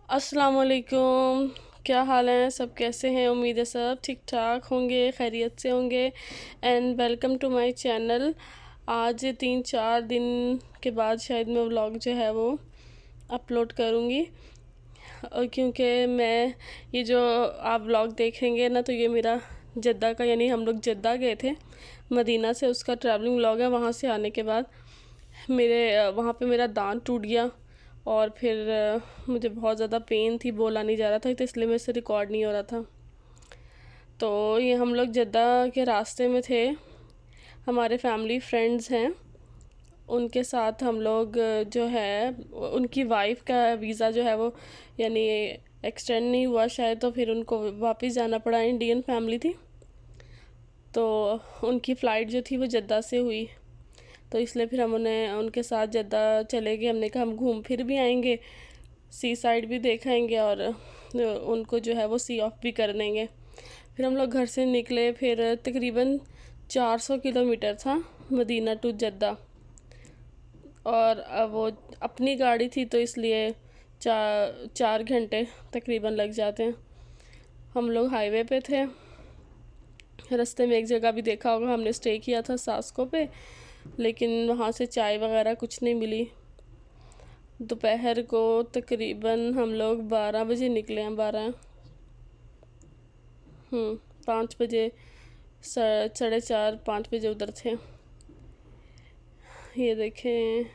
अस्सलाम वालेकुम। क्या हाल है सब, कैसे हैं? उम्मीद है सब ठीक ठाक होंगे, खैरियत से होंगे। And welcome to my channel. आज 3-4 दिन के बाद शायद मैं व्लॉग जो है वो अपलोड करूँगी। और क्योंकि मैं ये जो आप व्लॉग देखेंगे ना, तो ये मेरा जद्दा का, यानी हम लोग जद्दा गए थे मदीना से, उसका ट्रैवलिंग व्लॉग है। वहाँ से आने के बाद वहाँ पे मेरा दांत टूट गया और फिर मुझे बहुत ज़्यादा पेन थी, बोला नहीं जा रहा था, तो इसलिए मेरे से रिकॉर्ड नहीं हो रहा था। तो ये हम लोग जद्दा के रास्ते में थे, हमारे फैमिली फ्रेंड्स हैं, उनके साथ हम लोग जो है, उनकी वाइफ का वीज़ा जो है वो यानी एक्सटेंड नहीं हुआ शायद, तो फिर उनको वापस जाना पड़ा। इंडियन फैमिली थी, तो उनकी फ़्लाइट जो थी वो जद्दा से हुई, तो इसलिए फिर हम उन्हें उनके साथ जद्दा चले गए। हमने कहा हम घूम फिर भी आएंगे, सी साइड भी देखेंगे और उनको जो है वो सी ऑफ भी कर देंगे। फिर हम लोग घर से निकले, फिर तकरीबन 400 किलोमीटर था मदीना टू जद्दा, और वो अपनी गाड़ी थी तो इसलिए 4 घंटे तकरीबन लग जाते हैं। हम लोग हाईवे पे थे, रास्ते में एक जगह भी देखा होगा, हमने स्टे किया था सास्को पे, लेकिन वहाँ से चाय वगैरह कुछ नहीं मिली। दोपहर को तकरीबन हम लोग 12 बजे निकले हैं, 5 बजे, 4:30-5 बजे उधर थे। ये देखें,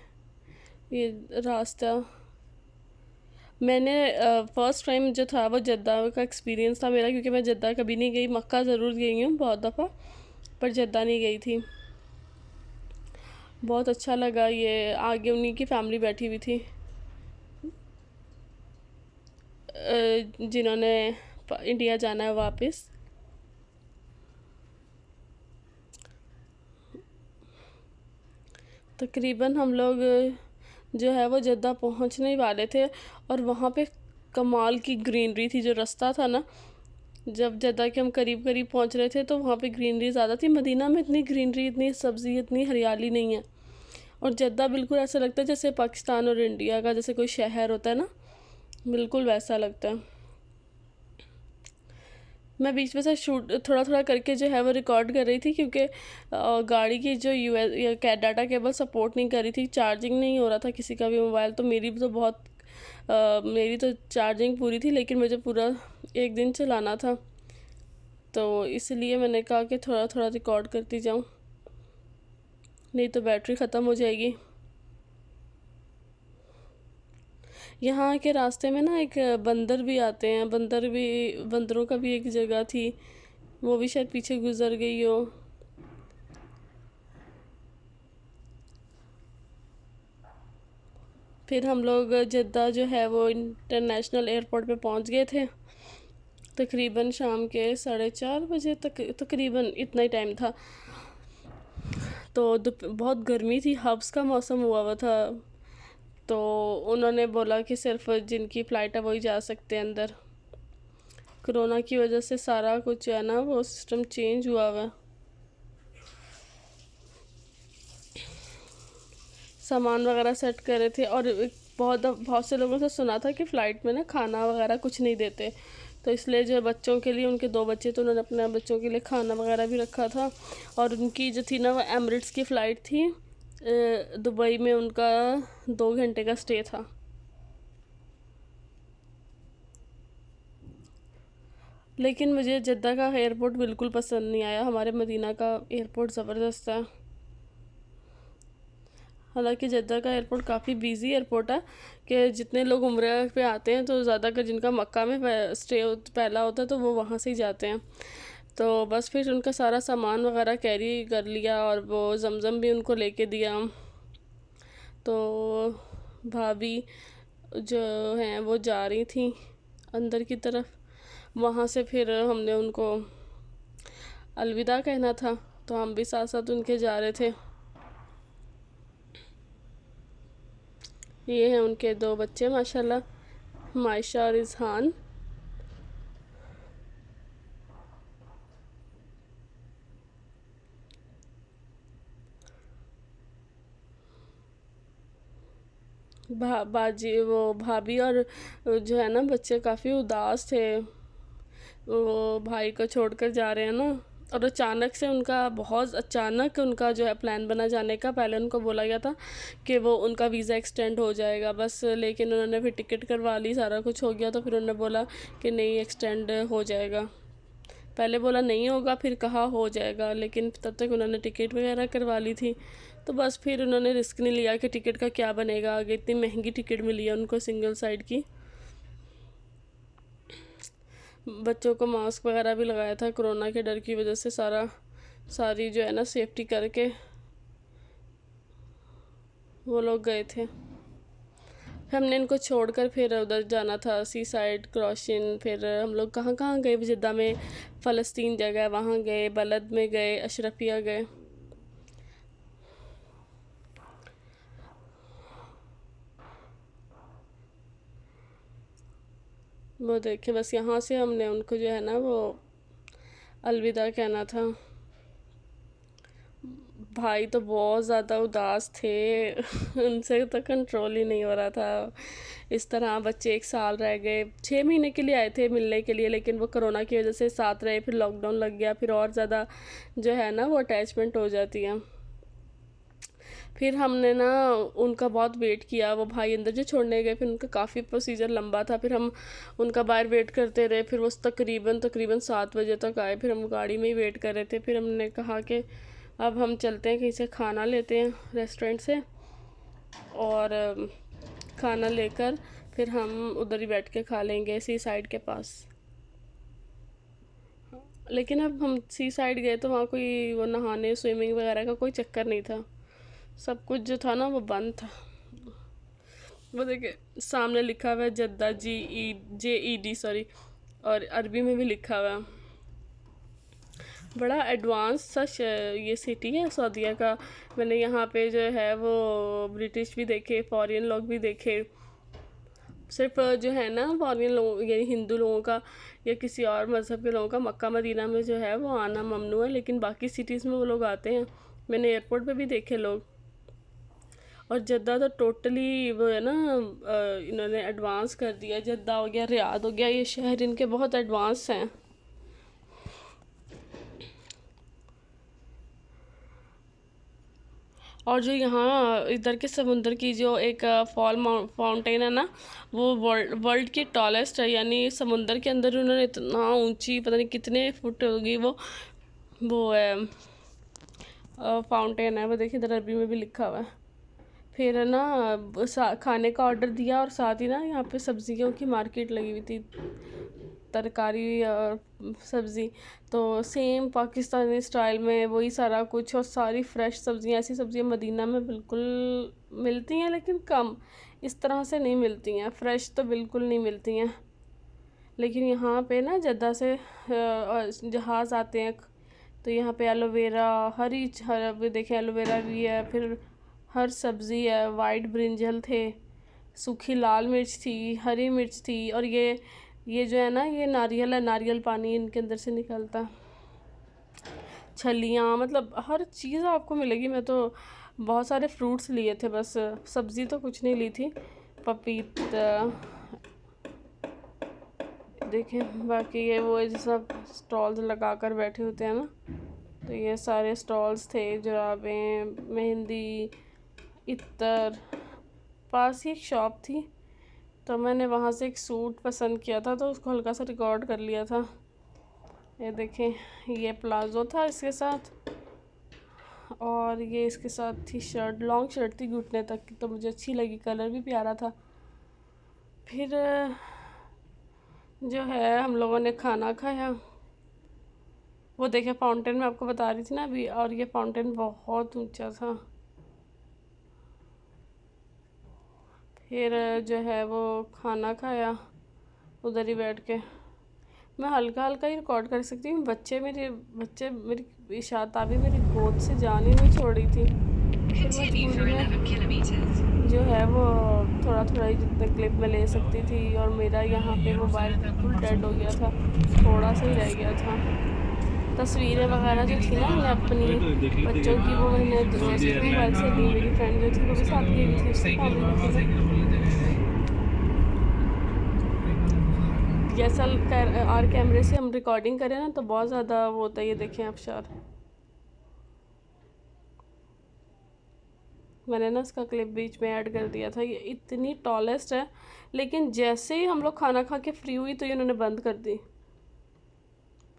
ये रास्ता मैंने फ़र्स्ट टाइम जो था वो जद्दा का एक्सपीरियंस था मेरा, क्योंकि मैं जद्दा कभी नहीं गई। मक्का ज़रूर गई हूँ बहुत दफ़ा, पर जद्दा नहीं गई थी। बहुत अच्छा लगा। ये आगे उन्हीं की फैमिली बैठी हुई थी, जिन्होंने इंडिया जाना है वापस। तकरीबन हम लोग जो है वो जद्दा पहुंचने ही वाले थे, और वहाँ पे कमाल की ग्रीनरी थी। जो रास्ता था ना, जब जद्दा के हम करीब करीब पहुंच रहे थे तो वहाँ पे ग्रीनरी ज़्यादा थी। मदीना में इतनी ग्रीनरी, इतनी सब्ज़ी, इतनी हरियाली नहीं है। और जद्दा बिल्कुल ऐसा लगता है जैसे पाकिस्तान और इंडिया का जैसे कोई शहर होता है ना, बिल्कुल वैसा लगता है। मैं बीच में से शूट थोड़ा थोड़ा करके जो है वो रिकॉर्ड कर रही थी, क्योंकि गाड़ी की जो यूएस डाटा केबल सपोर्ट नहीं कर रही थी, चार्जिंग नहीं हो रहा था किसी का भी मोबाइल। तो मेरी तो चार्जिंग पूरी थी, लेकिन मुझे पूरा एक दिन चलाना था, तो इसलिए मैंने कहा कि थोड़ा थोड़ा रिकॉर्ड करती जाऊँ, नहीं तो बैटरी ख़त्म हो जाएगी। यहाँ के रास्ते में ना एक बंदर भी आते हैं, बंदरों का भी एक जगह थी, वो भी शायद पीछे गुजर गई हो। फिर हम लोग जद्दा जो है वो इंटरनेशनल एयरपोर्ट पे पहुंच गए थे, तकरीबन शाम के 4:30 बजे तक, तकरीबन इतना ही टाइम था। तो बहुत गर्मी थी, हब्स का मौसम हुआ हुआ था, तो उन्होंने बोला कि सिर्फ जिनकी फ़्लाइट है वही जा सकते हैं अंदर। कोरोना की वजह से सारा कुछ जो है ना वो सिस्टम चेंज हुआ हुआ है। सामान वगैरह सेट कर रहे थे, और बहुत से लोगों से सुना था कि फ़्लाइट में ना खाना वगैरह कुछ नहीं देते, तो इसलिए जो बच्चों के लिए, उनके 2 बच्चे, तो उन्होंने अपने बच्चों के लिए खाना वगैरह भी रखा था। और उनकी जो थी ना वो एमिरेट्स की फ़्लाइट थी, दुबई में उनका 2 घंटे का स्टे था। लेकिन मुझे जद्दा का एयरपोर्ट बिल्कुल पसंद नहीं आया, हमारे मदीना का एयरपोर्ट ज़बरदस्त है। हालांकि जद्दा का एयरपोर्ट काफ़ी बिजी एयरपोर्ट है, कि जितने लोग उम्रे पे आते हैं तो ज़्यादातर जिनका मक्का में स्टे पहला होता है तो वो वहाँ से ही जाते हैं। तो बस फिर उनका सारा सामान वगैरह कैरी कर लिया, और वो जमज़म भी उनको लेके दिया। तो भाभी जो हैं वो जा रही थी अंदर की तरफ, वहाँ से फिर हमने उनको अलविदा कहना था, तो हम भी साथ साथ उनके जा रहे थे। ये हैं उनके 2 बच्चे माशाल्लाह, मायशा और इजहान। बाजी वो भाभी और जो है ना बच्चे काफ़ी उदास थे, वो भाई को छोड़कर जा रहे हैं ना। और अचानक से उनका, बहुत अचानक उनका जो है प्लान बना जाने का। पहले उनको बोला गया था कि वो उनका वीज़ा एक्सटेंड हो जाएगा बस, लेकिन उन्होंने फिर टिकट करवा ली, सारा कुछ हो गया, तो फिर उन्होंने बोला कि नहीं एक्सटेंड हो जाएगा। पहले बोला नहीं होगा, फिर कहा हो जाएगा, लेकिन तब तक उन्होंने टिकट वगैरह करवा ली थी। तो बस फिर उन्होंने रिस्क नहीं लिया कि टिकट का क्या बनेगा आगे। इतनी महंगी टिकट मिली है उनको सिंगल साइड की। बच्चों को मास्क वगैरह भी लगाया था कोरोना के डर की वजह से, सारी जो है ना सेफ्टी करके वो लोग गए थे। हमने इनको छोड़कर फिर उधर जाना था सी साइड क्रॉसिंग। फिर हम लोग कहाँ कहाँ गए, जिद्दा में फ़लस्तीन जगह वहाँ गए, बलद में गए, अशरफिया गए। वो देखे बस यहाँ से हमने उनको जो है ना वो अलविदा कहना था। भाई तो बहुत ज़्यादा उदास थे उनसे तो कंट्रोल ही नहीं हो रहा था। इस तरह बच्चे 1 साल रह गए, 6 महीने के लिए आए थे मिलने के लिए, लेकिन वो कोरोना की वजह से साथ रहे, फिर लॉकडाउन लग गया, फिर और ज़्यादा जो है ना वो अटैचमेंट हो जाती है। फिर हमने ना उनका बहुत वेट किया, वो भाई अंदर जो छोड़ने गए, फिर उनका काफ़ी प्रोसीजर लंबा था, फिर हम उनका बाहर वेट करते रहे। फिर वो तकरीबन 7 बजे तक आए, फिर हम गाड़ी में ही वेट कर रहे थे। फिर हमने कहा कि अब हम चलते हैं, कहीं से खाना लेते हैं रेस्टोरेंट से, और खाना लेकर फिर हम उधर ही बैठ के खा लेंगे सी साइड के पास। लेकिन अब हम सी साइड गए तो वहाँ कोई वो नहाने स्विमिंग वगैरह का कोई चक्कर नहीं था, सब कुछ जो था ना वो बंद था। वो देखिए सामने लिखा हुआ है जद्दा, JED सॉरी, और अरबी में भी लिखा हुआ है। बड़ा एडवांस सा ये सिटी है सऊदीया का। मैंने यहाँ पे जो है वो ब्रिटिश भी देखे, फॉरेन लोग भी देखे। सिर्फ जो है ना फॉरेन लोग यानी हिंदू लोगों का या किसी और मज़हब के लोगों का मक्का मदीना में जो है वो आना ममनू है, लेकिन बाकी सिटीज़ में वो लोग आते हैं। मैंने एयरपोर्ट पे भी देखे लोग। और जद्दा तो टोटली वो है ना इन्होंने एडवांस कर दिया। जद्दा हो गया, रियाद हो गया, ये शहर इनके बहुत एडवांस हैं। और जो यहाँ इधर के समुंदर की जो एक फाउंटेन है ना, वो वर्ल्ड की टॉलेस्ट है, यानी समुंदर के अंदर उन्होंने इतना ऊंची, पता नहीं कितने फुट होगी वो है फाउंटेन है। वो देखिए इधर अरबी में भी लिखा हुआ है। फिर है ना खाने का ऑर्डर दिया, और साथ ही ना यहाँ पे सब्जियों की मार्केट लगी हुई थी, तरकारी और सब्ज़ी, तो सेम पाकिस्तानी स्टाइल में वही सारा कुछ, और सारी फ्रेश सब्ज़ियाँ। ऐसी सब्ज़ियाँ मदीना में बिल्कुल मिलती हैं, लेकिन कम, इस तरह से नहीं मिलती हैं, फ़्रेश तो बिल्कुल नहीं मिलती हैं। लेकिन यहाँ पे ना जद्दा से जहाज़ आते हैं, तो यहाँ पे एलोवेरा, हर देखें एलोवेरा भी है, फिर हर सब्ज़ी है, वाइट ब्रिंजल थे, सूखी लाल मिर्च थी, हरी मिर्च थी, और ये जो है ना ये नारियल है, नारियल पानी इनके अंदर से निकलता, छलियाँ, मतलब हर चीज़ आपको मिलेगी। मैं तो बहुत सारे फ्रूट्स लिए थे, बस सब्ज़ी तो कुछ नहीं ली थी। पपीता देखें, बाकी ये वो सब स्टॉल्स लगा कर बैठे होते हैं ना, तो ये सारे स्टॉल्स थे, जुराबें, मेहंदी, इत्तर। पास ही एक शॉप थी, तो मैंने वहाँ से एक सूट पसंद किया था, तो उसको हल्का सा रिकॉर्ड कर लिया था। ये देखें, ये प्लाज़ो था इसके साथ, और ये इसके साथ थी शर्ट, लॉन्ग शर्ट थी घुटने तक की, तो मुझे अच्छी लगी, कलर भी प्यारा था। फिर जो है हम लोगों ने खाना खाया। वो देखे फाउंटेन में आपको बता रही थी ना अभी, और ये फाउंटेन बहुत ऊंचा था। फिर जो है वो खाना खाया उधर ही बैठ के। मैं हल्का हल्का ही रिकॉर्ड कर सकती हूँ। बच्चे मेरी इशात भी मेरी गोद से जान ही नहीं छोड़ रही थी। फिर मैं जो है वो थोड़ा थोड़ा ही जितने क्लिप में ले सकती थी, और मेरा यहाँ पे मोबाइल बिल्कुल डेड हो गया था, थोड़ा सा ही रह गया था। तस्वीरें वगैरह जो थी ना मैं अपनी बच्चों की, वो मैंने दूसरे मोबाइल से ली। मेरी फ्रेंड जो थी वो भी साथ गई थी, उसकी फैमिली में थी। DSLR कैमरे से हम रिकॉर्डिंग करें ना तो बहुत ज़्यादा वो होता है। ये देखें आप शार, मैंने ना इसका क्लिप बीच में ऐड कर दिया था। ये इतनी टॉलेस्ट है, लेकिन जैसे ही हम लोग खाना खा के फ्री हुई तो ये उन्होंने बंद कर दी।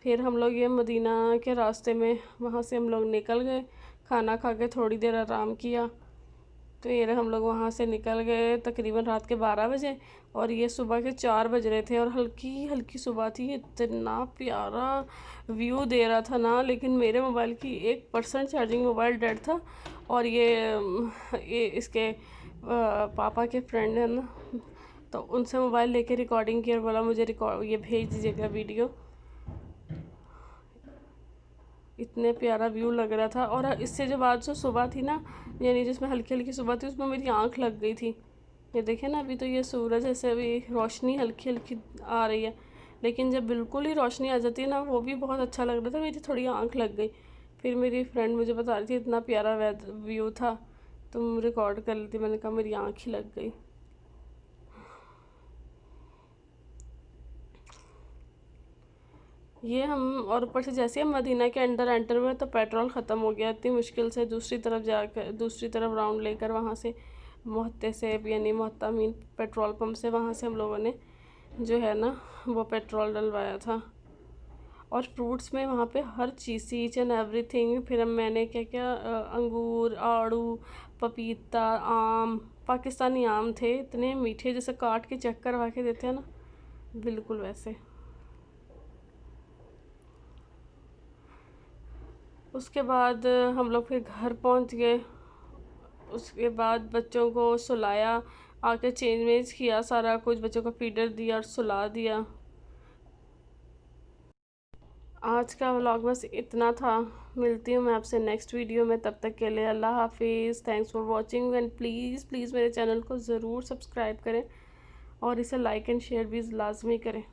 फिर हम लोग ये मदीना के रास्ते में वहाँ से हम लोग निकल गए, खाना खा के थोड़ी देर आराम किया। तो ये हम लोग वहाँ से निकल गए तकरीबन रात के 12 बजे, और ये सुबह के 4 बज रहे थे, और हल्की हल्की सुबह थी। इतना प्यारा व्यू दे रहा था ना, लेकिन मेरे मोबाइल की 1% चार्जिंग, मोबाइल डेड था। और ये इसके पापा के फ्रेंड है ना, तो उनसे मोबाइल लेके रिकॉर्डिंग की और बोला मुझे ये भेज दीजिएगा वीडियो। इतने प्यारा व्यू लग रहा था। और इससे जो बाद जो सुबह थी ना, यानी जिसमें हल्की हल्की सुबह थी, उसमें मेरी आंख लग गई थी। ये देखे ना, अभी तो ये सूरज ऐसे अभी रोशनी हल्की हल्की आ रही है, लेकिन जब बिल्कुल ही रोशनी आ जाती है ना, वो भी बहुत अच्छा लग रहा था। मेरी थोड़ी आंख लग गई। फिर मेरी फ्रेंड मुझे बता रही थी इतना प्यारा व्यू था, तुम रिकॉर्ड कर लेती। मैंने कहा मेरी आँख ही लग गई। ये हम, और ऊपर से जैसे हम मदीना के अंदर एंटर हुए तो पेट्रोल ख़त्म हो गया। इतनी मुश्किल से दूसरी तरफ जाकर, दूसरी तरफ राउंड लेकर, वहाँ से मोहत्ते से, यानी मोहत्ता मीन पेट्रोल पंप से, वहाँ से हम लोगों ने जो है ना वो पेट्रोल डलवाया था। और फ्रूट्स में वहाँ पे हर चीज़ थी, ईच एंड एवरीथिंग। फिर हम मैंने क्या क्या अंगूर, आड़ू, पपीता, आम, पाकिस्तानी आम थे, इतने मीठे, जैसे काट के चेक करवा के देते हैं ना, बिल्कुल वैसे। उसके बाद हम लोग फिर घर पहुंच गए। उसके बाद बच्चों को सुलाया, आके चेंज वेंज किया, सारा कुछ बच्चों को फीडर दिया और सुला दिया। आज का व्लॉग बस इतना था। मिलती हूँ मैं आपसे नेक्स्ट वीडियो में, तब तक के लिए अल्लाह हाफिज़। Thanks for watching, and please please मेरे चैनल को ज़रूर सब्सक्राइब करें और इसे लाइक एंड शेयर भी लाजमी करें।